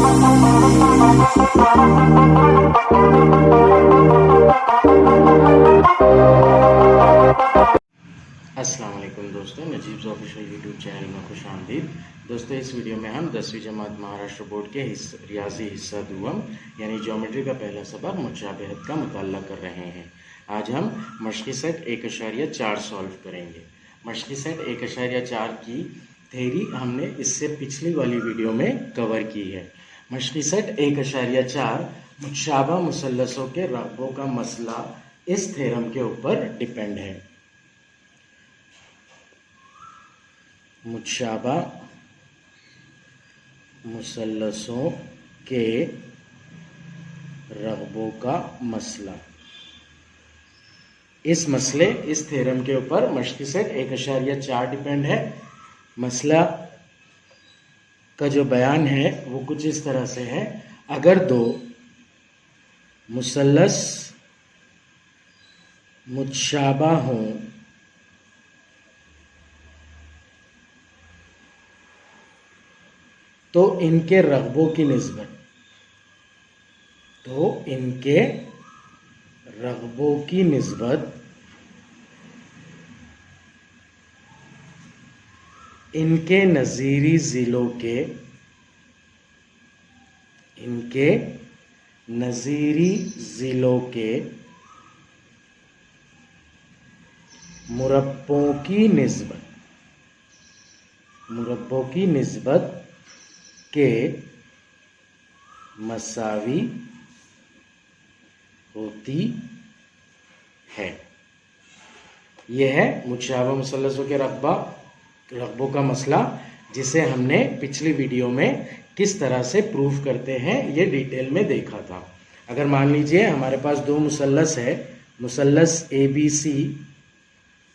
अस्सलाम वालेकुम दोस्तों, नजीब्स ऑफिशियल यूट्यूब चैनल में खुश आमदीद। दोस्तों, इस वीडियो में हम 10वीं जमात महाराष्ट्र बोर्ड के रियाजी हिस्सा दुवम यानी ज्योमेट्री का पहला सबक मुशाबहत का मुताल्ला कर रहे हैं। आज हम मशक़ी सेट 1.4 सॉल्व करेंगे। मशक़ी सेट 1.4 की थ्योरी हमने इससे पिछली वाली वीडियो में कवर की है। मशक़ी सेट 1.4 मुशाबा मुसल्लसों के रकबों का मसला इस थ्योरम के ऊपर डिपेंड है। मुशाबा मुसल्लसों के रकबों का मसला, इस थ्योरम के ऊपर मशक़ी सेट 1.4 डिपेंड है। मसला का जो बयान है वो कुछ इस तरह से है। अगर दो मुसल्लस मुतशाबा हों तो इनके रकबों की निस्बत इनके नज़ीरी ज़िलों के मुरब्बों की निस्बत के मसावी होती है। यह है मुशाबा मुसल्लसों के रकबों का मसला, जिसे हमने पिछली वीडियो में किस तरह से प्रूफ करते हैं ये डिटेल में देखा था। अगर मान लीजिए हमारे पास दो मुसल्लस है, मुसल्लस ABC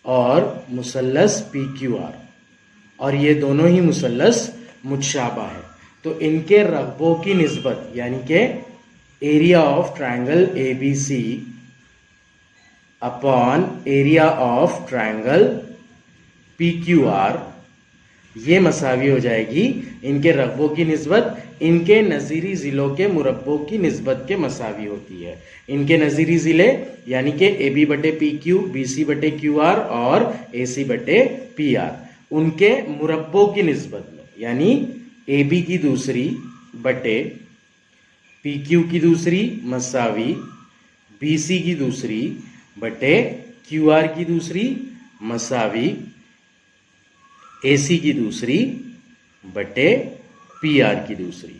और मुसल्लस PQR, और ये दोनों ही मुसल्लस मुतशाबा है, तो इनके रकबों की निस्बत यानी कि area of triangle ABC upon area of triangle PQR ये मसावी हो जाएगी। इनके रकबों की निस्बत इनके नज़ीरी ज़िलों के मुरब्बों की निस्बत के मसावी होती है। इनके नज़ीरी ज़िले यानी कि AB बटे PQ, BC बटे QR और AC बटे PR, उनके मुरब्बों की निस्बत में यानी AB की दूसरी बटे PQ की दूसरी मसावी BC की दूसरी बटे QR की दूसरी मसावी AC की दूसरी बटे PR की दूसरी।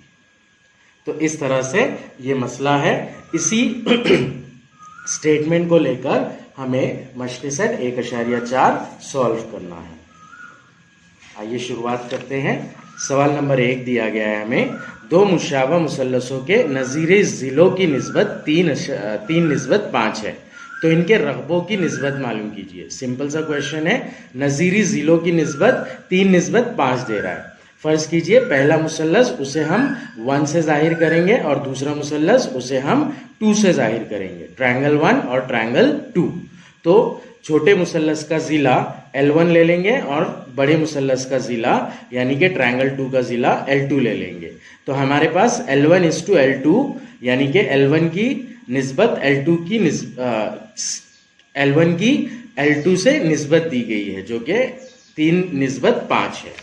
तो इस तरह से ये मसला है। इसी स्टेटमेंट को लेकर हमें मशक़ी सेट 1.4 सॉल्व करना है। आइए शुरुआत करते हैं। सवाल नंबर 1 दिया गया है हमें, दो मुशाबा मुसल्लसों के नज़ीरी ज़िलों की निस्बत 3:5 है, तो इनके रकबों की निस्बत मालूम कीजिए। सिंपल सा क्वेश्चन है। नज़ीरी ज़िलों की निस्बत 3:5 दे रहा है। फर्ज कीजिए पहला मुसल्लस उसे हम 1 से जाहिर करेंगे और दूसरा मुसल्लस उसे हम 2 से जाहिर करेंगे, ट्रायंगल 1 और ट्रायंगल 2। तो छोटे मुसल्लस का ज़िला L1 ले लेंगे और बड़े मुसल्लस का ज़िला यानी कि ट्रायंगल 2 का ज़िला L2 ले लेंगे। तो हमारे पास L1:L2 यानी कि L1 की निस्बत L1 की L2 से निस्बत दी गई है, जो कि 3:5 है।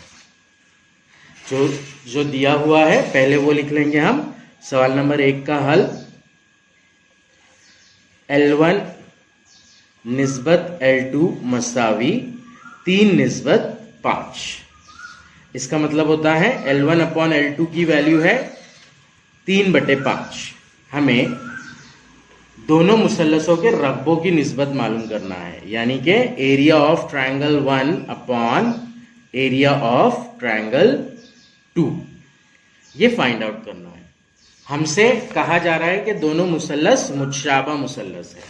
जो दिया हुआ है पहले वो लिख लेंगे हम। सवाल नंबर 1 का हल, L1 निस्बत L2 मसावी 3:5। इसका मतलब होता है L1 अपॉन L2 की वैल्यू है 3/5। हमें दोनों मुसल्लसों के रकबों की निस्बत मालूम करना है, यानी कि area of triangle 1 upon area of triangle 2, ये फाइंड आउट करना है। हमसे कहा जा रहा है कि दोनों मुसल्लस मुतशाबा मुसल्लस है,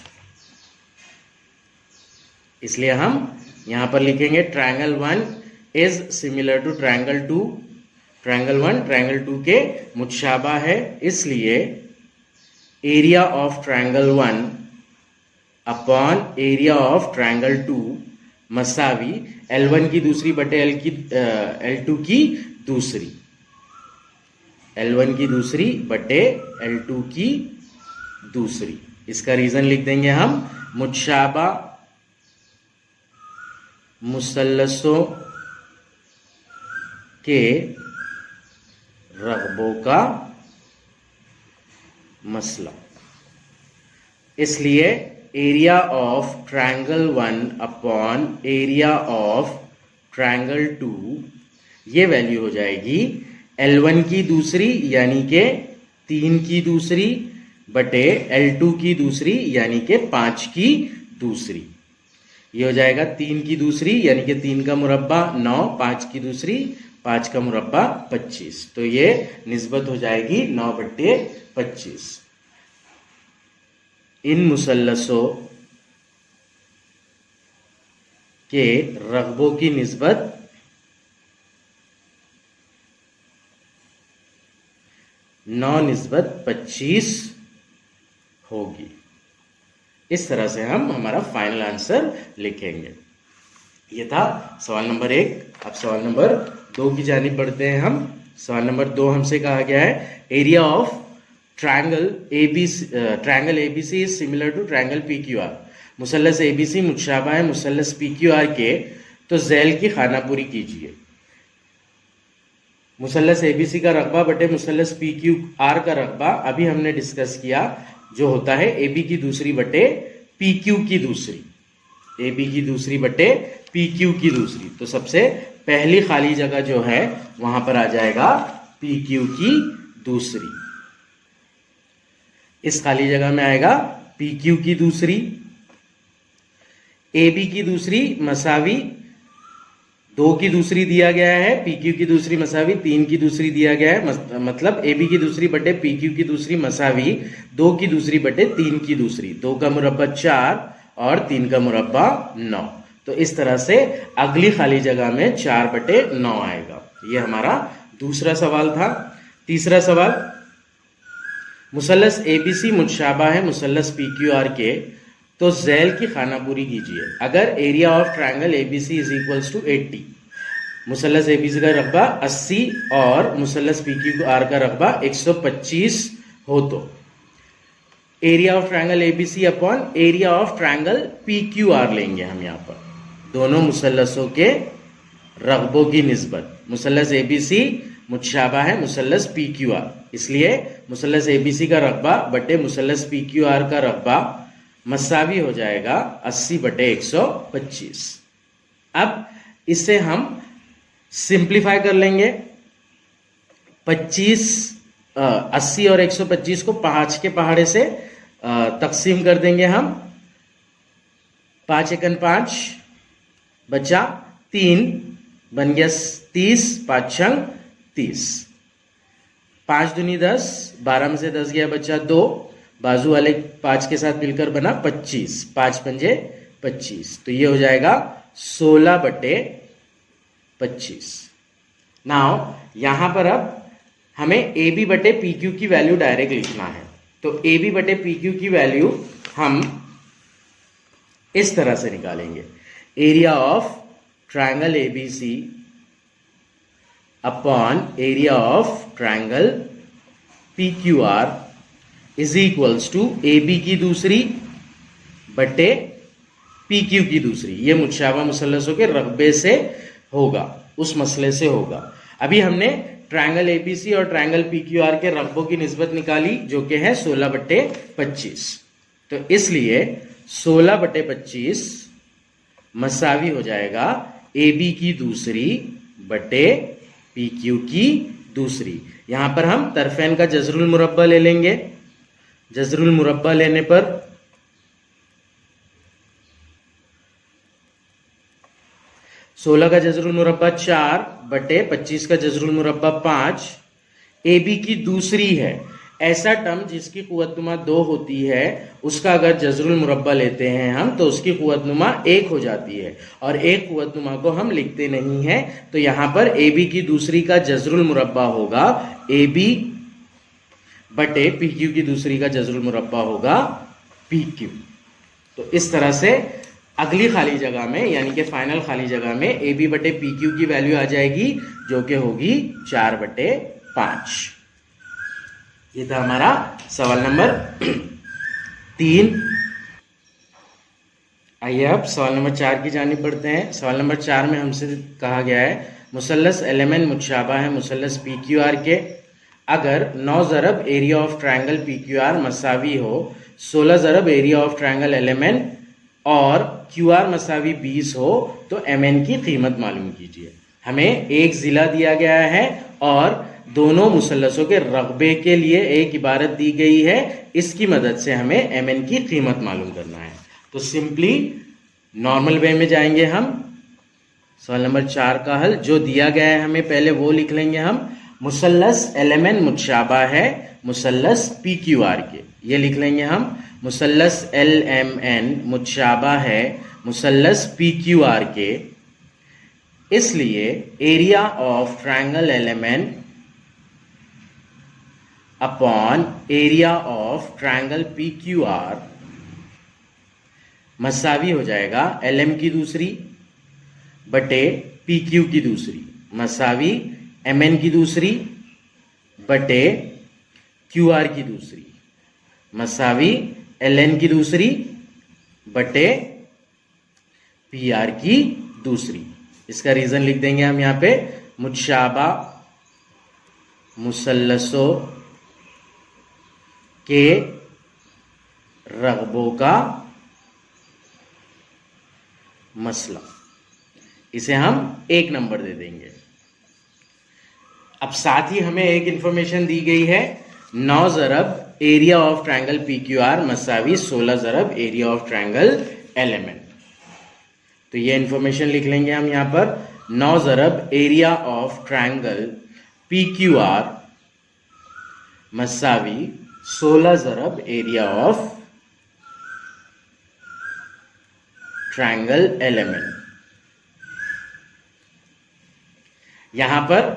इसलिए हम यहां पर लिखेंगे triangle 1 is similar to triangle 2। Triangle 1 triangle 2 के मुतशाबा है, इसलिए area of triangle 1 upon area of triangle 2 मसावी L1 की दूसरी बटे L2 की दूसरी। L1 की दूसरी बटे L2 की दूसरी। इसका रीजन लिख देंगे हम, मुतशाबा मुसल्लसों के रगबों का मसला। इसलिए area of triangle 1 upon area of triangle 2, ये वैल्यू हो जाएगी L1 की दूसरी यानी के 3 की दूसरी बटे L2 की दूसरी यानी के 5 की दूसरी। ये हो जाएगा 3 की दूसरी यानी कि 3 का मुरब्बा 9, 5 की दूसरी 5 का मुरब्बा 25। तो ये निस्बत हो जाएगी 9/25। इन मुसल्लसों के रगबों की निस्बत 9/25 होगी। इस तरह से हम हमारा फाइनल आंसर लिखेंगे। ये था सवाल नंबर 1। अब सवाल नंबर 2 की जानिब बढ़ते हैं हम। सवाल नंबर 2 हमसे कहा गया है area of triangle ABC is similar to triangle PQR। मुसल्लस ABC मुतशाबा है मुसल्लस PQR के, तो झैल की खानापुरी कीजिए। मुसल्लस ABC का रकबा बटे मुसल्लस PQR का रकबा अभी हमने डिस्कस किया, जो होता है AB की दूसरी बटे PQ की दूसरी। AB की दूसरी बटे PQ की दूसरी। तो सबसे पहली खाली जगह जो है वहां पर आ जाएगा PQ की दूसरी। इस खाली जगह में आएगा PQ की दूसरी। AB की दूसरी मसावी 2 की दूसरी दिया गया है, PQ की दूसरी मसावी 3 की दूसरी दिया गया है। मतलब AB की दूसरी बटे PQ की दूसरी मसावी 2 की दूसरी बटे 3 की दूसरी। 2 का मुरब्बा 4 और 3 का मुरब्बा 9। तो इस तरह से अगली खाली जगह में 4/9 आएगा। ये हमारा दूसरा सवाल था। तीसरा सवाल, मुसल्लस ABC मुतशाबा है मुसल्लस PQR के, तो झैल की खानापुरी कीजिए। अगर area of triangle ABC is equals to 80, मुसल्लस ABC का रकबा 80 और मुसल्लस PQR का रकबा 125 हो, तो area of triangle ABC upon area of triangle PQR लेंगे हम यहाँ पर। दोनों मुसल्लसों के रकबों की निस्बत। मुसल्लस ABC मुतशाबा है मुसल्लस PQR, इसलिए मुसल्लस ABC का रकबा बटे मुसल्लस PQR का रकबा मसावी हो जाएगा 80/125। अब इसे हम सिंप्लीफाई कर लेंगे। 80 और 125 को 5 के पहाड़े से तकसीम कर देंगे हम। 5 एकन 5 बचा 3 बन गया 30, 5 छंग 30, 5 दूनी 10, 12 में से 10 गया बचा 2, बाजू वाले 5 के साथ मिलकर बना 25, 5 पंजे 25। तो ये हो जाएगा 16/25। नाउ यहां पर अब हमें AB बटे PQ की वैल्यू डायरेक्ट लिखना है। तो AB बटे PQ की वैल्यू हम इस तरह से निकालेंगे, area of triangle ABC upon area of triangle PQR is equals to AB की दूसरी बटे PQ की दूसरी। ये मुतशाबा मुसल्लसों के रकबे से होगा, उस मसले से होगा। अभी हमने ट्रायंगल ABC और ट्रायंगल PQR के रकबों की निस्बत निकाली, जो कि है 16/25। तो इसलिए 16/25 मसावी हो जाएगा AB की दूसरी बटे PQ की दूसरी। यहां पर हम तरफेन का जज़रुल मुरब्बा ले लेंगे। जज़रुल मुरब्बा लेने पर 16 का जज़रुल मुरब्बा 4 बटे 25 का जज़रुल मुरब्बा 5। AB की दूसरी है, ऐसा टर्म जिसकी कुव्वतनुमा 2 होती है, उसका अगर जज़रुल मुरब्बा लेते हैं हम तो उसकी कुव्वतनुमा 1 हो जाती है, और एक कुव्वतनुमा को हम लिखते नहीं हैं। तो यहां पर AB की दूसरी का जज़रुल मुरब्बा होगा AB बटे PQ की दूसरी का जज़रुल मुरब्बा होगा PQ। तो इस तरह से अगली खाली जगह में यानी कि फाइनल खाली जगह में AB बटे PQ की वैल्यू आ जाएगी, जो कि होगी 4/5। ये था हमारा सवाल नंबर 3। आइए अब सवाल नंबर 4 की जानिब बढ़ते हैं। सवाल नंबर 4 में हमसे कहा गया है मुसल्लस एलिमेंट मुतशाबा है मुसल्लस पी क्यू आर के, अगर 9 ज़रब area of triangle P Q R मसावी हो 16 ज़रब एरिया ऑफ ट्रायंगल एलिमेंट और क्यू आर मसावी 20 हो तो एम एन की कीमत मालूम कीजिए। हमें एक ज़िला दिया गया है और दोनों मुसल्लसों के रकबे के लिए एक इबारत दी गई है, इसकी मदद से हमें एम एन की कीमत मालूम करना है। तो सिंपली नॉर्मल वे में जाएंगे हम। सवाल नंबर 4 का हल जो दिया गया है हमें पहले वो लिख लेंगे हम। मुसल्लस एलिमेंट मुतशाबा है मुसल्लस पी क्यू आर के, ये लिख लेंगे हम। मुसल्लस एल एम एन मुतशाबा है मुसल्लस पी क्यू आर के, इसलिए area of triangle L M N upon area of triangle P Q R मसावी हो जाएगा एल एम की दूसरी बटे पी क्यू की दूसरी, मसावी एम एन की दूसरी बटे क्यू आर की दूसरी, मसावी एल एन की दूसरी बटे पी आर की दूसरी। इसका रीजन लिख देंगे हम यहाँ पे, मुतशाबा मुसल्लसों के रगबों का मसला, इसे हम 1 नंबर दे देंगे। अब साथ ही हमें एक इंफॉर्मेशन दी गई है 9 ज़रब area of triangle P Q R मसावी 16 ज़रब एरिया ऑफ ट्रायंगल एलिमेंट। तो ये इंफॉर्मेशन लिख लेंगे हम यहां पर, 9 ज़रब area of triangle P Q R मसावी 16 ज़रब एरिया ऑफ ट्रायंगल एलिमेंट। यहां पर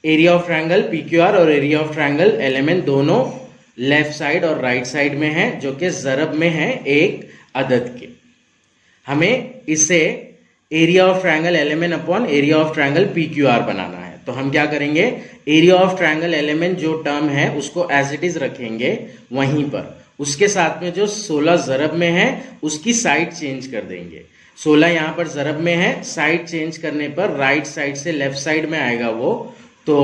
area of triangle P Q R और एरिया ऑफ ट्रायंगल एलिमेंट दोनों लेफ्ट साइड और राइट साइड में है, जो कि ज़रब में है एक अदद के। हमें इसे area of triangle L M N upon area of triangle P Q R बनाना है। तो हम क्या करेंगे, एरिया ऑफ ट्रायंगल एलिमेंट जो टर्म है उसको एज इट इज रखेंगे वहीं पर, उसके साथ में जो 16 ज़रब में है उसकी साइड चेंज कर देंगे। 16 यहाँ पर ज़रब में है, साइड चेंज करने पर राइट साइड से लेफ्ट साइड में आएगा वो, तो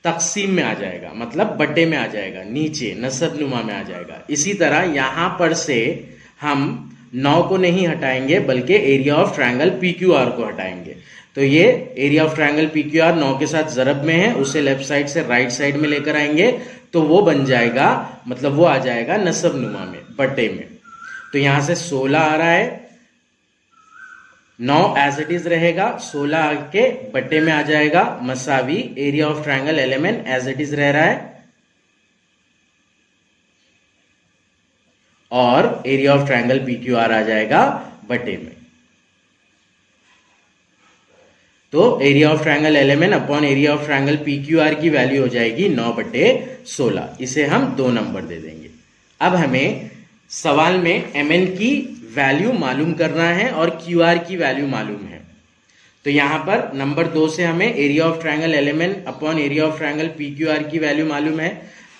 तकसीम में आ जाएगा, मतलब बटे में आ जाएगा, नीचे नसब नुमा में आ जाएगा। इसी तरह यहाँ पर से हम 9 को नहीं हटाएंगे बल्कि area of triangle P Q are को हटाएंगे। तो ये area of triangle P Q are 9 के साथ ज़रब में है, उसे लेफ्ट साइड से राइट साइड में लेकर आएंगे तो वो बन जाएगा, मतलब वो आ जाएगा नसब नुमा में, बटे में। तो यहां से 16 आ रहा है, 9 एज इट इज रहेगा, 16 आके बटे में आ जाएगा, मसावी area of triangle L M N as it is रह रहा है और area of triangle P Q R आ जाएगा बटे में। तो area of triangle L M N upon area of triangle P Q R की वैल्यू हो जाएगी 9/16, इसे हम 2 नंबर दे देंगे। अब हमें सवाल में एम एन की वैल्यू मालूम करना है और क्यू आर की वैल्यू मालूम है। तो यहां पर नंबर 2 से हमें area of triangle L M N upon area of triangle P Q R की वैल्यू मालूम है।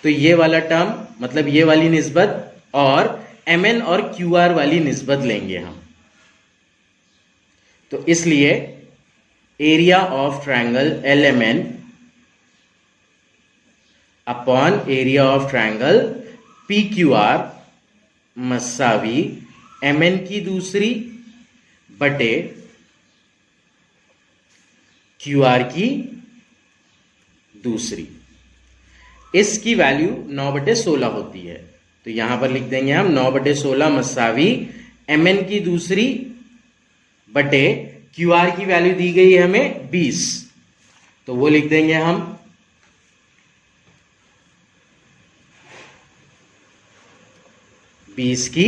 तो ये वाला टर्म, मतलब ये वाली निस्बत और एम एन और क्यू आर वाली निस्बत लेंगे हम। तो इसलिए area of triangle L M N upon area of triangle P Q R मसावी एम एन की दूसरी बटे क्यू आर की दूसरी, इसकी वैल्यू 9/16 होती है। तो यहां पर लिख देंगे हम 9/16 मसावी एम एन की दूसरी बटे क्यू आर की वैल्यू दी गई है हमें 20, तो वो लिख देंगे हम 20 की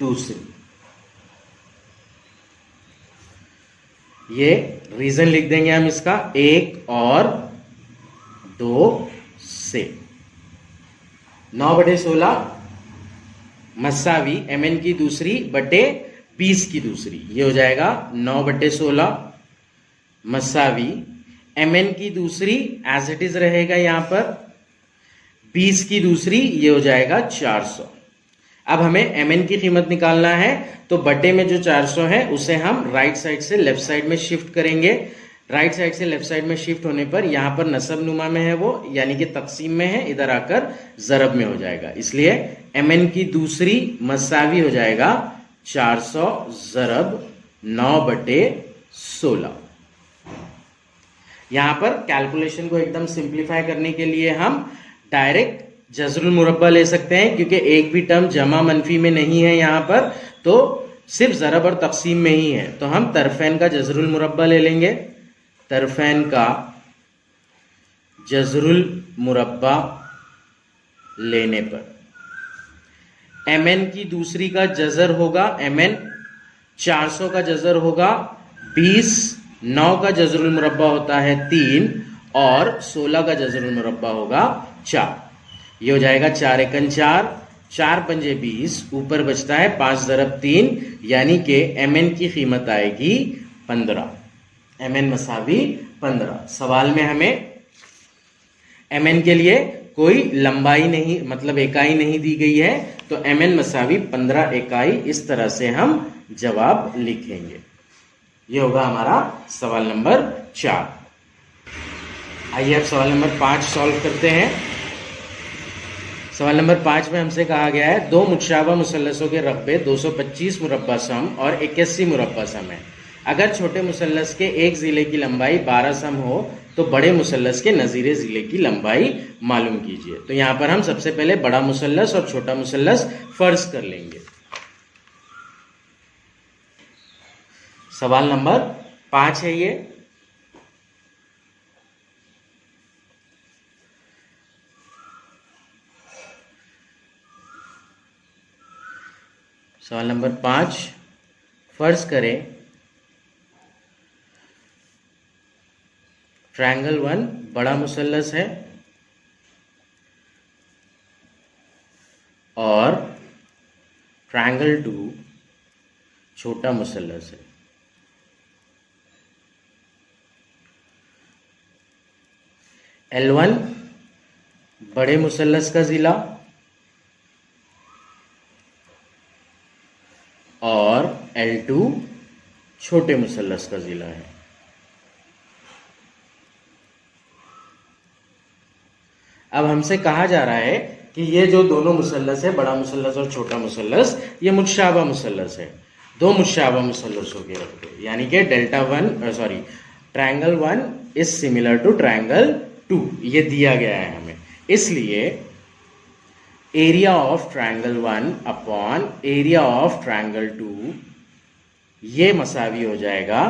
दूसरी। ये रीजन लिख देंगे हम इसका 1 और 2 से। 9/16 मसावी एम एन की दूसरी बटे 20 की दूसरी, ये हो जाएगा 9/16 मसावी mn की दूसरी एज इट इज रहेगा यहां पर, 20 की दूसरी ये हो जाएगा 400। अब हमें mn की कीमत निकालना है, तो बटे में जो 400 है उसे हम राइट साइड से लेफ्ट साइड में शिफ्ट करेंगे। राइट साइड से लेफ्ट साइड में शिफ्ट होने पर यहां पर नसब नुमा में है वो, यानी कि तकसीम में है, इधर आकर जरब में हो जाएगा। इसलिए mn की दूसरी मसावी हो जाएगा 400 जरब 9/16। यहां पर कैलकुलेशन को एकदम सिंप्लीफाई करने के लिए हम डायरेक्ट जजरुल मुरब्बा ले सकते हैं, क्योंकि एक भी टर्म जमा मनफी में नहीं है यहां पर, तो सिर्फ जरब और तकसीम में ही है। तो हम तरफैन का जजरुल मुरब्बा ले लेंगे। तरफैन का जजरुल मुरब्बा लेने पर mn की दूसरी का जजर होगा mn, 400 का जजर होगा 20, 9 का जजरुल मुरब्बा होता है 3 और 16 का जजरुल मुरब्बा होगा 4। ये हो जाएगा 4 एकन 4, 4 पंजे 20, ऊपर बचता है 5 ज़रब 3, यानी कि mn की कीमत आएगी 15। mn मसावी 15। सवाल में हमें mn के लिए कोई लंबाई नहीं, मतलब इकाई नहीं दी गई है, तो mn मसावी 15 इकाई, इस तरह से हम जवाब लिखेंगे। ये होगा हमारा सवाल नंबर 4। आइए अब सवाल नंबर 5 सॉल्व करते हैं। सवाल नंबर 5 में हमसे कहा गया है दो मुतशाबा मुसल्लसों के रकबे 225 मुरब्बा सम और 81 मुरब्बा सम है। अगर छोटे मुसल्लस के एक जिले की लंबाई 12 सम हो तो बड़े मुसल्लस के नज़ीरे जिले की लंबाई मालूम कीजिए। तो यहां पर हम सबसे पहले बड़ा मुसल्लस और छोटा मुसल्लस फर्ज कर लेंगे। सवाल नंबर 5 है ये। सवाल नंबर 5, फर्ज करें ट्रायंगल 1 बड़ा मुसल्लस है और ट्रायंगल 2 छोटा मुसल्लस है। L1 बड़े मुसल्लस का जिला और L2 छोटे मुसल्लस का जिला है। अब हमसे कहा जा रहा है कि ये जो दोनों मुसल्लस है, बड़ा मुसल्लस और छोटा मुसल्लस, ये मुतशाबा मुसल्लस है। दो मुतशाबा मुसल्लसों के रखते, यानी कि triangle 1 is similar to triangle 2, ये दिया गया है हमें। इसलिए area of triangle 1 upon area of triangle 2 ये मसावी हो जाएगा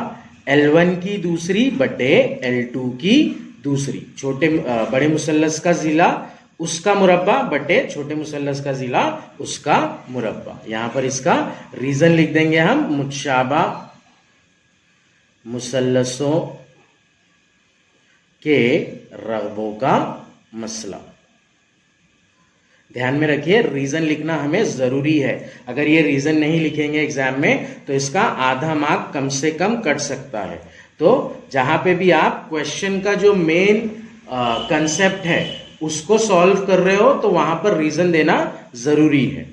L1 की दूसरी बटे L2 की दूसरी। बड़े मुसल्लस का जिला उसका मुरब्बा बटे छोटे मुसल्लस का जिला उसका मुरब्बा। यहां पर इसका रीजन लिख देंगे हम, मुतशाबा मुसल्लसों के रगबों का मसला। ध्यान में रखिए, रीजन लिखना हमें जरूरी है। अगर ये रीजन नहीं लिखेंगे एग्जाम में तो इसका आधा मार्क कम से कम कट सकता है। तो जहां पे भी आप क्वेश्चन का जो मेन कंसेप्ट है उसको सॉल्व कर रहे हो तो वहां पर रीजन देना जरूरी है।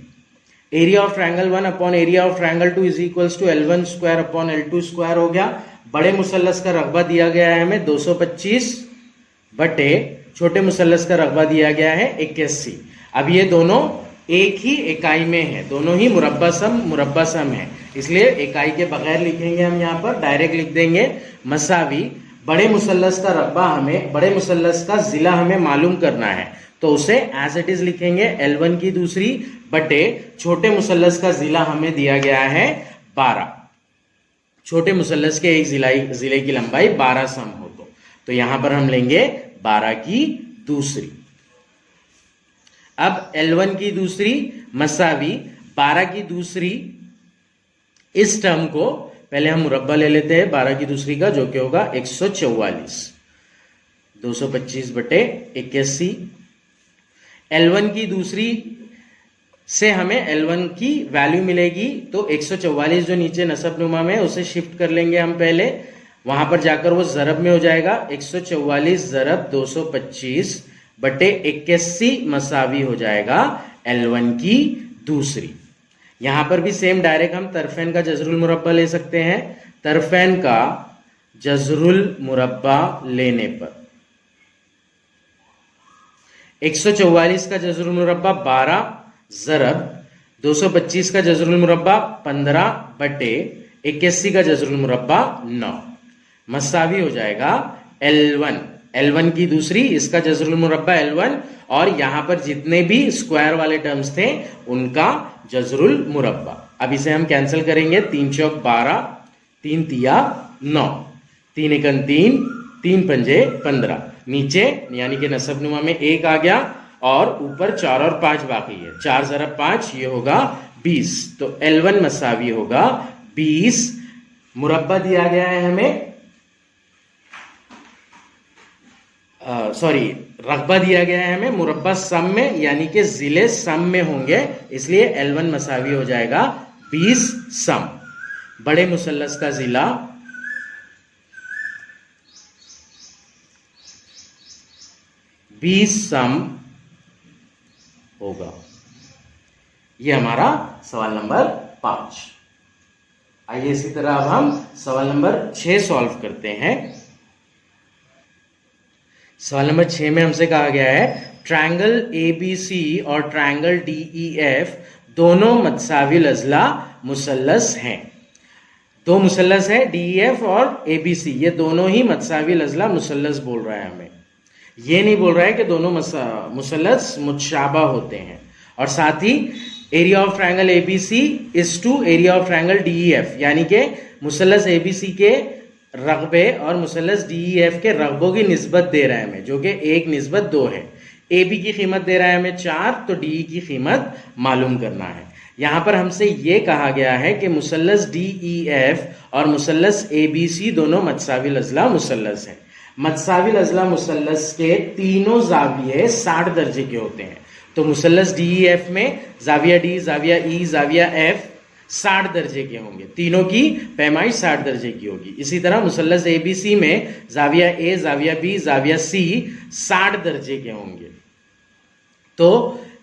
Area of triangle 1 upon area of triangle 2 is equals to L1 square upon L2 square हो गया। बड़े मुसल्लस का रकबा दिया गया है हमें 225 बटे छोटे मुसल्लस का रकबा दिया गया है 81। अब ये दोनों एक ही इकाई में है, दोनों ही मुरब्बा सम है, इसलिए इकाई के बगैर लिखेंगे हम। यहाँ पर डायरेक्ट लिख देंगे मसावी बड़े मुसल्लस का रकबा हमें, बड़े मुसल्लस का जिला हमें मालूम करना है, तो उसे एज इट इज लिखेंगे L1 की दूसरी बटे छोटे मुसल्लस का जिला हमें दिया गया है 12। छोटे मुसल्लस के एक जिले की लंबाई 12 सम हो तो यहां पर हम लेंगे 12 की दूसरी। अब L1 की दूसरी मसावी 12 की दूसरी, इस टर्म को पहले हम मुरब्बा ले लेते हैं 12 की दूसरी का, जो कि होगा 144, 225 बटे 81। L1 की दूसरी से हमें L1 की वैल्यू मिलेगी, तो 144 जो नीचे नसब नुमा में उसे शिफ्ट कर लेंगे हम पहले। वहां पर जाकर वो जरब में हो जाएगा 144 ज़रब 225 बटे 81 मसावी हो जाएगा L1 की दूसरी। यहां पर भी सेम डायरेक्ट हम तरफैन का जजरुल मुरब्बा ले सकते हैं। तरफैन का जजरुल मुरब्बा लेने पर 144 का जजरुल मुरब्बा 12 ज़रब 225 का जजरुल मुरब्बा 15 बटे 81 का जजरुल मुरब्बा 9 मसावी हो जाएगा L1 की दूसरी, इसका जजरुल मुरब्बा L1 और यहां पर जितने भी स्क्वायर वाले टर्म्स थे उनका जजरुल मुरब्बा। अब इसे हम कैंसिल करेंगे। 3 चौक 12, 3 तिया 9, 3 एकन 3, 3 पंजे 15, नीचे यानी कि नसबनुमा में 1 आ गया और ऊपर 4 और 5 बाकी है। 4 ज़रब 5 ये होगा 20, तो L1 मसावी होगा 20। मुरब्बा दिया गया है हमें, रकबा दिया गया है हमें, मुरब्बा सम में यानी कि जिले सम में होंगे, इसलिए L1 मसावी हो जाएगा 20 सम। बड़े मुसल्लस का जिला सम होगा। यह हमारा सवाल नंबर 5। आइए इसी तरह अब हम सवाल नंबर 6 सॉल्व करते हैं। सवाल नंबर 6 में हमसे कहा गया है ट्रायंगल ABC और ट्रायंगल DEF दोनों मतसाविल अजला मुसल्लस हैं। दो मुसल्लस है DEF और ABC, ये दोनों ही मतसाविल अजला मुसल्लस बोल रहा है हमें। ये नहीं बोल रहा है कि दोनों मुसल्लस मुतशाबा होते हैं। और साथ ही area of triangle ABC is to area of triangle DEF, यानी कि मुसल्लस ABC के रकबे और मुसल्लस DEF के रकबों की निस्बत दे रहा है हमें, जो कि 1:2 है। AB की कीमत दे रहा है हमें 4, तो DE की कीमत मालूम करना है। यहां पर हमसे ये कहा गया है कि मुसल्लस DEF और मुसल्लस ABC दोनों मतसाविल अजला मुसल्लस हैं। मतसाविल अजला मुसल्लस के तीनों जाविये 60 दर्जे के होते हैं। तो मुसल्लस DEF में जाविया D, जाविया E, जाविया F 60 दर्जे के होंगे, तीनों की पैमाइश 60 दर्जे की होगी। इसी तरह मुसल्लस ABC में जाविया A, जाविया B, जाविया C 60 दर्जे के होंगे। तो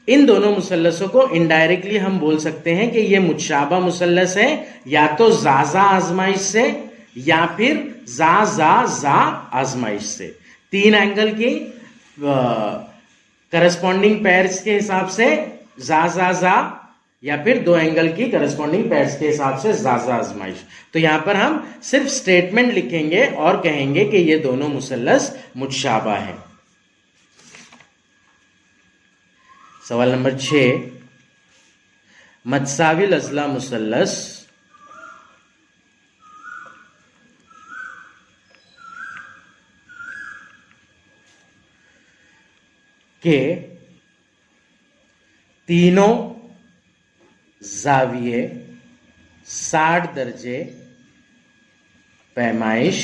इन दोनों मुसल्लसों को इनडायरेक्टली हम बोल सकते हैं कि ये मुतशाबा मुसल्लस है, या तो जा आजमाइश से या फिर जा आजमाइश से। 3 एंगल की करस्पॉन्डिंग पेयर्स के हिसाब से जा या फिर 2 एंगल की करस्पॉन्डिंग पेयर्स के हिसाब से जा आजमाइश। तो यहां पर हम सिर्फ स्टेटमेंट लिखेंगे और कहेंगे कि ये दोनों मुसल्लस मुतशाबा है। सवाल नंबर 6, मतसाविल अजला मुसल्लस के तीनों जाविये 60 दर्जे पैमाइश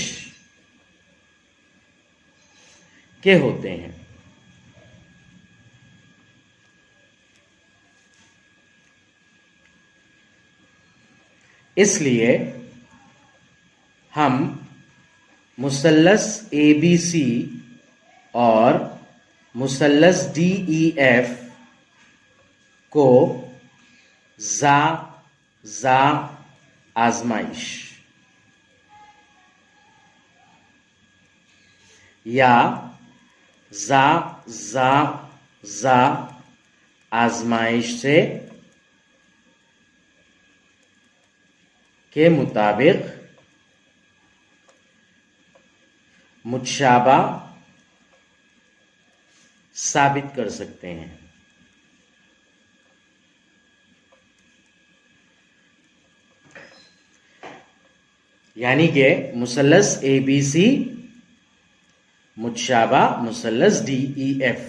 के होते हैं। इसलिए हम मुसल्लस ABC और मुसल्लस DEF को जा आजमाइश या जा आजमाइश से के मुताबिक मुतशाबा साबित कर सकते हैं। यानी कि मुसल्लस ABC मुतशाबा मुसल्लस DEF,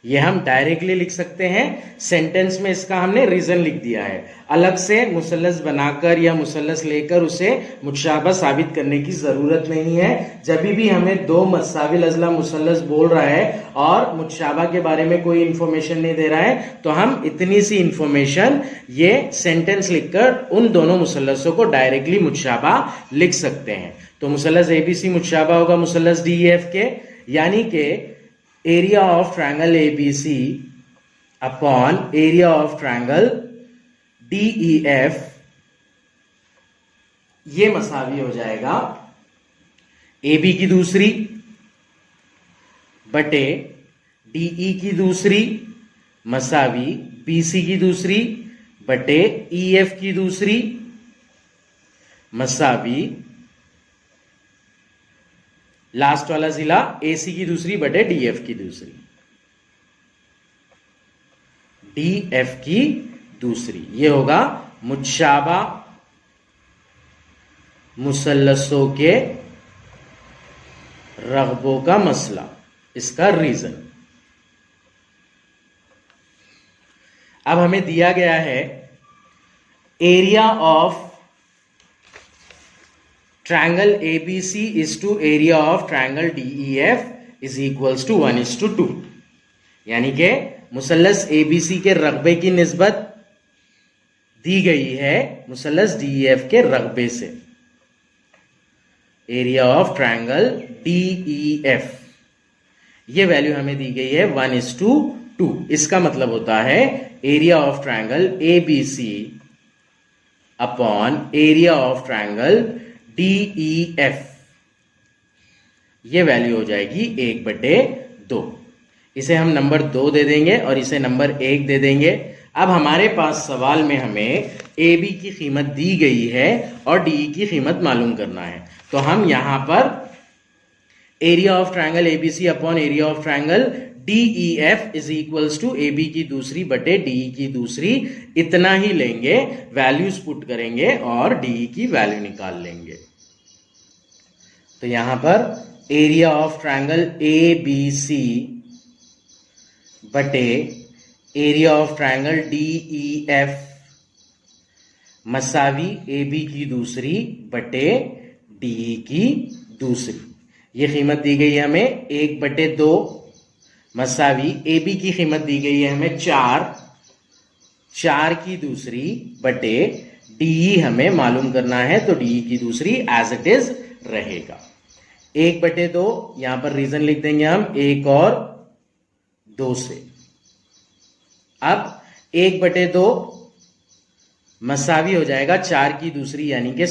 ये हम डायरेक्टली लिख सकते हैं। सेंटेंस में इसका हमने रीजन लिख दिया है। अलग से मुसल्लस बनाकर या मुसल्लस लेकर उसे मुतशाबा साबित करने की जरूरत नहीं है। जब भी हमें 2 मतसाविल अजला मुसल्लस बोल रहा है और मुतशाबा के बारे में कोई इंफॉर्मेशन नहीं दे रहा है, तो हम इतनी सी इंफॉर्मेशन ये सेंटेंस लिखकर उन दोनों मुसल्लसों को डायरेक्टली मुतशाबा लिख सकते हैं। तो मुसल्लस एबीसी मुतशाबा होगा मुसल्लस डीईएफ के, यानी कि area of triangle ABC upon area of triangle DEF ये मसावी हो जाएगा AB की दूसरी बटे DE की दूसरी मसावी BC की दूसरी बटे EF की दूसरी मसावी लास्ट वाला जिला AC की दूसरी बटे DF की दूसरी, DF की दूसरी। ये होगा मुतशाबा मुसल्लसों के रगबों का मसला, इसका रीजन। अब हमें दिया गया है area of triangle ABC is to area of triangle DEF is equals to 1:2, यानी कि मुसल्लस एबीसी के रगबे की निस्बत दी गई है मुसल्लस डीईएफ के रगबे से। एरिया ऑफ ट्रायंगल डीईएफ ये वैल्यू हमें दी गई है 1:2। इसका मतलब होता है area of triangle ABC upon area of triangle DEF, ये वैल्यू हो जाएगी 1/2। इसे हम नंबर 2 दे देंगे और इसे नंबर 1 दे देंगे। अब हमारे पास सवाल में हमें ए बी की कीमत दी गई है और डी की कीमत मालूम करना है, तो हम यहां पर area of triangle ABC upon area of triangle DEF is equals to A B की दूसरी बटे डी की दूसरी इतना ही लेंगे, वैल्यूज पुट करेंगे और डी की वैल्यू निकाल लेंगे। तो यहां पर एरिया ऑफ ट्रायंगल ABC बटे area of triangle DEF मसावी AB की दूसरी बटे DE की दूसरी, ये कीमत दी गई है हमें 1/2 मसावी AB की कीमत दी गई है हमें 4 की दूसरी बटे DE हमें मालूम करना है, तो DE की दूसरी एज इट इज रहेगा 1/2। यहां पर रीजन लिख देंगे हम 1 और 2 से। अब 1/2 मसावी हो जाएगा 4 की दूसरी यानी कि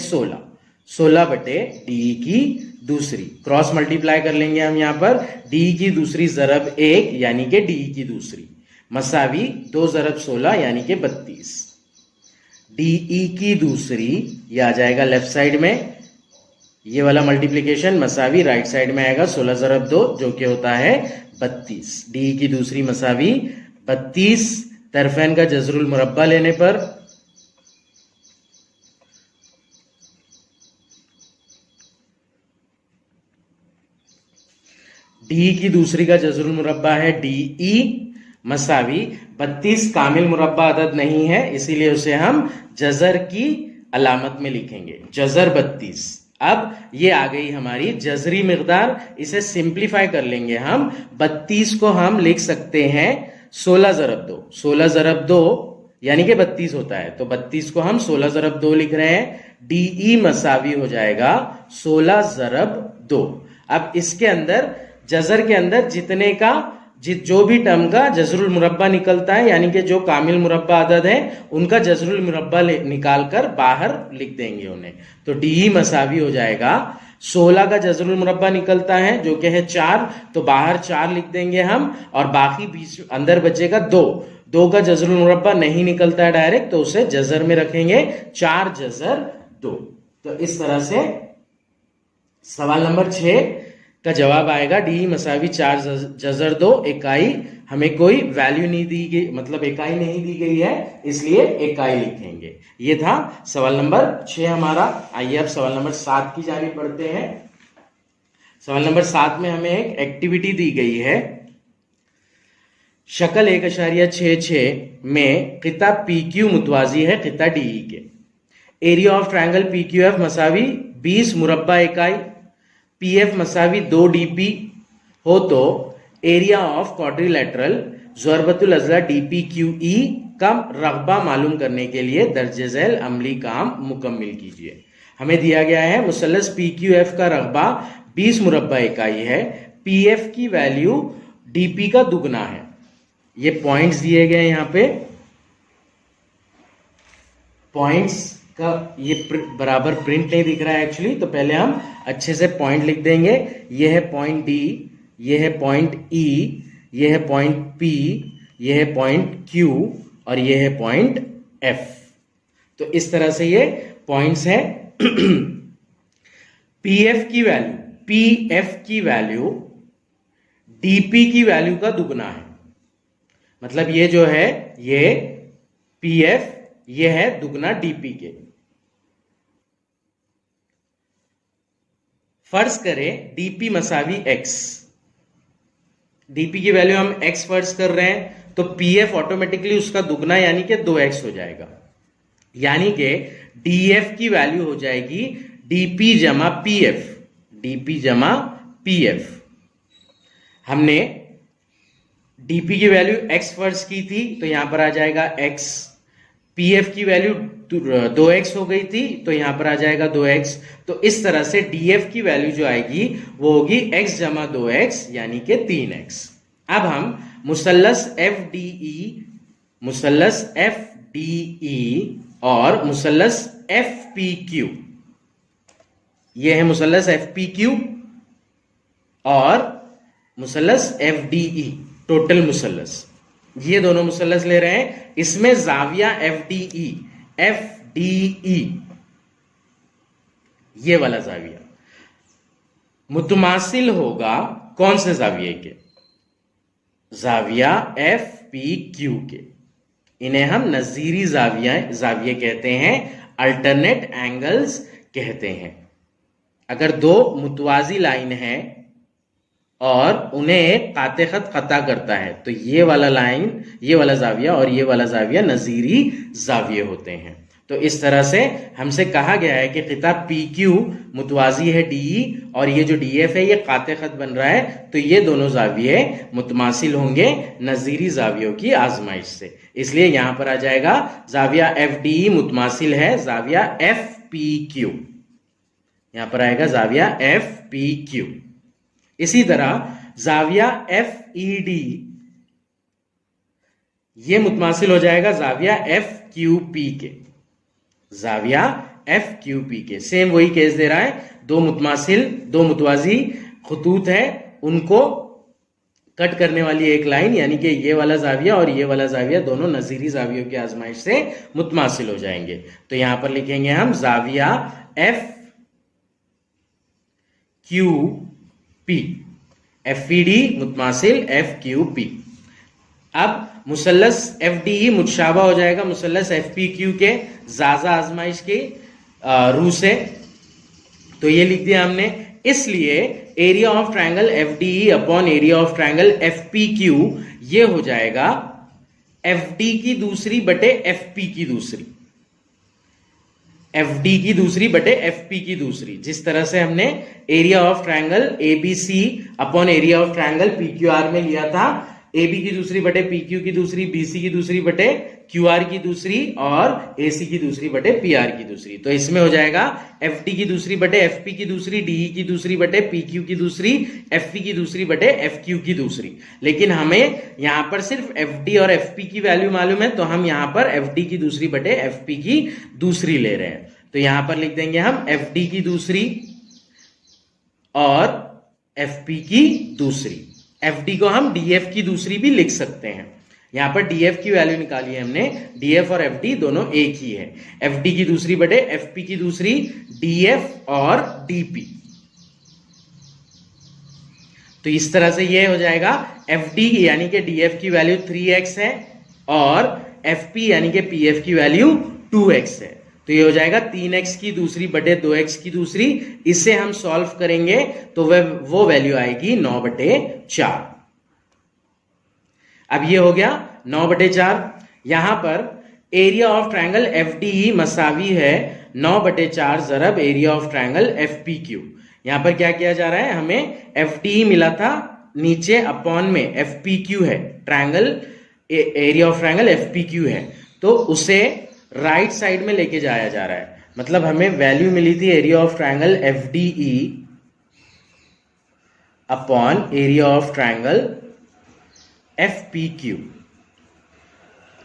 16 बटे DE की दूसरी, क्रॉस मल्टीप्लाई कर लेंगे हम यहां पर DE की दूसरी ज़रब 1 यानी कि DE की दूसरी मसावी 2 ज़रब 16 यानी कि 32। DE की दूसरी ये आ जाएगा लेफ्ट साइड में, ये वाला मल्टीप्लीकेशन मसावी राइट साइड में आएगा 16 ज़रब 2 जो कि होता है 32। DE की दूसरी मसावी 32, तरफैन का जज़रुल मुरब्बा लेने पर DE की दूसरी का जज़रुल मुरब्बा है DE मसावी 32, कामिल मुरब्बा अदद नहीं है इसीलिए उसे हम जज़र की अलामत में लिखेंगे, जज़र 32। अब ये आ गई हमारी जज़री मिक़दार, इसे सिंप्लीफाई कर लेंगे हम। 32 को हम लिख सकते हैं 16 ज़रब 2, 16 ज़रब 2 यानी कि 32 होता है, तो 32 को हम 16 ज़रब 2 लिख रहे हैं। DE मसावी हो जाएगा 16 ज़रब 2। अब इसके अंदर जज़र के अंदर जितने का जो भी टर्म का जज़रुल मुरब्बा निकलता है यानी कि जो कामिल मुरब्बा अदद है उनका जज़रुल मुरब्बा निकाल कर बाहर लिख देंगे उन्हें, तो DE मसावी हो जाएगा 16 का जज़रुल मुरब्बा निकलता है जो कि है 4, तो बाहर 4 लिख देंगे हम और बाकी बीच अंदर बचेगा 2 का जज़रुल मुरब्बा नहीं निकलता है डायरेक्ट, तो उसे जज़र में रखेंगे 4 जज़र 2। तो इस तरह से सवाल नंबर 6 का जवाब आएगा DE मसावी 4 जज़र 2। इकाई हमें कोई वैल्यू नहीं दी गई, मतलब इकाई नहीं दी गई है इसलिए इकाई लिखेंगे। ये था सवाल नंबर 6 हमारा। आइए अब सवाल नंबर 7 की जानिब बढ़ते हैं। सवाल नंबर 7 में हमें एक एक्टिविटी दी गई है। शक्ल 1.66 में किता PQ मुतवाजी है किता DE के। एरिया ऑफ ट्रायंगल PQF मसावी 20 मुरब्बा इकाई, PF मसावी 2 DP हो तो एरिया ऑफ क्वाड्रिलेटरल ज़रबतुल अज़ला DPQE का रकबा मालूम करने के लिए दर्जे झैल अमली काम मुकम्मिल कीजिए। हमें दिया गया है मुसल्लस PQF का रकबा 20 मुरब्बा इकाई है, PF की वैल्यू DP का दुगना है। ये पॉइंट्स दिए गए यहां पे, पॉइंट्स का ये बराबर प्रिंट नहीं दिख रहा है एक्चुअली, तो पहले हम अच्छे से पॉइंट लिख देंगे। ये है पॉइंट D, ये है पॉइंट E, ये है पॉइंट P, ये है पॉइंट Q और ये है पॉइंट F। तो इस तरह से ये पॉइंट्स हैं। PF की वैल्यू DP की वैल्यू का दुगना है। मतलब ये जो है ये PF, ये है दुगना DP के। फर्ज करें DP मसावी X, DP की वैल्यू हम X फर्ज कर रहे हैं, तो PF ऑटोमेटिकली उसका दुगना यानी कि 2X हो जाएगा। यानी कि DF की वैल्यू हो जाएगी DP जमा PF, DP जमा PF। हमने DP की वैल्यू X फर्ज की थी, तो यहां पर आ जाएगा X। PF की वैल्यू 2X हो गई थी, तो यहां पर आ जाएगा 2X। तो इस तरह से DF की वैल्यू जो आएगी वो होगी X जमा 2X यानी कि 3X। अब हम मुसल्लस FDE और मुसल्लस FPQ, ये है मुसल्लस FPQ और मुसल्लस FDE, टोटल मुसल्लस, ये दोनों मुसल्लस ले रहे हैं। इसमें जाविया FDE ये वाला जाविया मुतमासिल होगा कौन से जाविये के? जाविया FPQ के। इन्हें हम नजीरी जाविये कहते हैं, अल्टरनेट एंगल्स कहते हैं। अगर दो मुतवाजी लाइन है और उन्हें काते खत खता करता है, तो ये वाला लाइन, ये वाला जाविया और ये वाला जाविया नजीरी जाविये होते हैं। तो इस तरह से हमसे कहा गया है कि खिता PQ मुतवाजी है DE और ये जो DF है ये काते खत बन रहा है, तो ये दोनों जाविये मुतमासिल होंगे नजीरी जावियों की आजमाइश से। इसलिए यहां पर आ जाएगा जाविया FDE मुतमासिल है जाविया FPQ, यहां पर आएगा जाविया FPQ। इसी तरह जाविया FED ये मुतमासिल हो जाएगा जाविया FQP के, जाविया FQP के। सेम वही केस दे रहा है, दो मुतवाजी खतूत है, उनको कट करने वाली एक लाइन, यानी कि ये वाला जाविया और ये वाला जाविया दोनों नजीरी जावियों की आजमाइश से मुतमासिल हो जाएंगे। तो यहां पर लिखेंगे हम जाविया FQP, FED मुतमासिल FQP। अब मुसल्लस FDE मुतशाबा हो जाएगा मुसल्लस FPQ के जाजा आजमाइश की रू से। तो ये लिख दिया हमने। इसलिए area of triangle FDE upon area of triangle FPQ ये हो जाएगा FD की दूसरी बटे FP की दूसरी, FD की दूसरी बटे FP की दूसरी। जिस तरह से हमने area of triangle ABC upon area of triangle PQR में लिया था, AB की दूसरी बटे PQ की दूसरी, BC की दूसरी बटे QR की दूसरी और AC की दूसरी बटे PR की दूसरी। तो इसमें हो जाएगा FD की दूसरी बटे FP की दूसरी, DE की दूसरी बटे PQ की दूसरी, FP की दूसरी बटे FQ की दूसरी। लेकिन हमें यहां पर सिर्फ FD और FP की वैल्यू मालूम है, तो हम यहां पर FD की दूसरी बटे FP की दूसरी ले रहे हैं। तो यहां पर लिख देंगे हम FD की दूसरी और FP की दूसरी। FD को हम DF की दूसरी भी लिख सकते हैं। यहां पर DF की वैल्यू निकाली है हमने, DF और FD दोनों एक ही है। FD की दूसरी बटे FP की दूसरी, DF और DP। तो इस तरह से ये हो जाएगा FD यानी कि DF की वैल्यू 3x है और FP यानी कि PF की वैल्यू 2x है। तो ये हो जाएगा 3x की दूसरी बटे 2x की दूसरी। इसे हम सॉल्व करेंगे तो वो वैल्यू आएगी 9/4। अब ये हो गया 9/4। यहां पर एरिया ऑफ ट्रायंगल FDE मसावी है 9/4 ज़रब एरिया ऑफ ट्रायंगल FPQ। यहां पर क्या किया जा रहा है, हमें FDE मिला था, नीचे अपॉन में FPQ है, triangle area of triangle FPQ है, तो उसे राइट साइड में लेके जाया जा रहा है। मतलब हमें वैल्यू मिली थी area of triangle F D E upon area of triangle F P Q,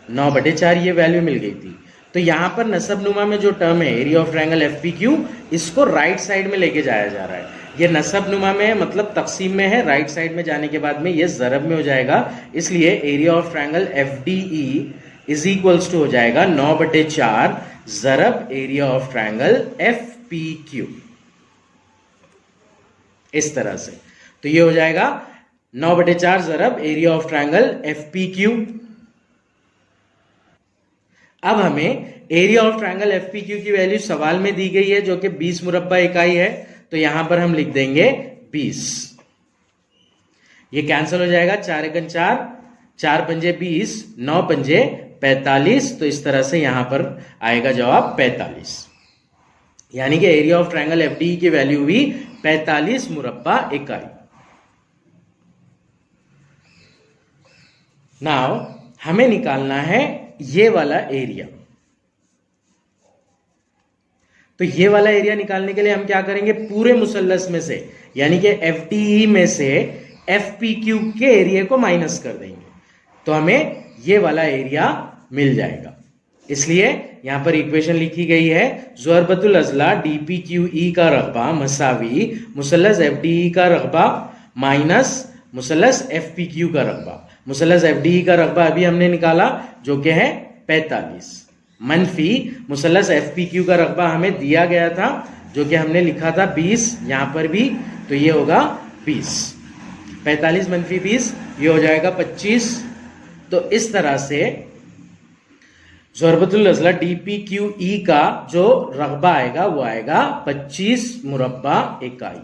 9/4 ये वैल्यू मिल गई थी। तो यहां पर नसबनुमा में जो टर्म है area of triangle F P Q, इसको राइट साइड में लेके जाया जा रहा है। ये नसबनुमा में मतलब तकसीम में है, राइट साइड में जाने के बाद में ये ज़रब में हो जाएगा, इसलिए area of triangle F D E is equals to हो जाएगा 9/4 ज़रब area of triangle F P Q, इस तरह से। तो ये हो जाएगा 9/4 ज़रब area of triangle F P Q. अब हमें area of triangle F P Q की वैल्यू सवाल में दी गई है जो कि 20 मुरब्बा इकाई है, तो यहां पर हम लिख देंगे 20। ये कैंसिल हो जाएगा, 4 एकन 4, 4 पंजे 20, 9 पंजे 45, तो इस तरह से यहां पर आएगा जवाब 45। यानी कि area of triangle F D की वैल्यू हुई 45 मुरब्बा इकाई। नाउ हमें निकालना है ये वाला एरिया। तो ये वाला एरिया निकालने के लिए हम क्या करेंगे, पूरे मुसल्लस में से यानी कि एफ डी ई में से एफ पी क्यू के एरिया को माइनस कर देंगे, तो हमें ये वाला एरिया मिल जाएगा। इसलिए यहां पर इक्वेशन लिखी गई है, ज़रबतुल अज़ला डी पी क्यू ई का रकबा मसावी मुसल्लस एफ डी ई का रकबा माइनस मुसल्लस एफ पी क्यू का रकबा। मुसल्लस एफ डी ई का रकबा अभी हमने निकाला जो कि है 45, मनफी मुसल्लस एफ पी क्यू का रकबा हमें दिया गया था जो कि हमने लिखा था 20, यहां पर भी, तो ये होगा 20, 45 मनफी 20, ये हो जाएगा 25। तो इस तरह से ज़रबतुल अज़ला डी पी क्यू ई का जो रकबा आएगा वो आएगा 25 मुरब्बा इकाई।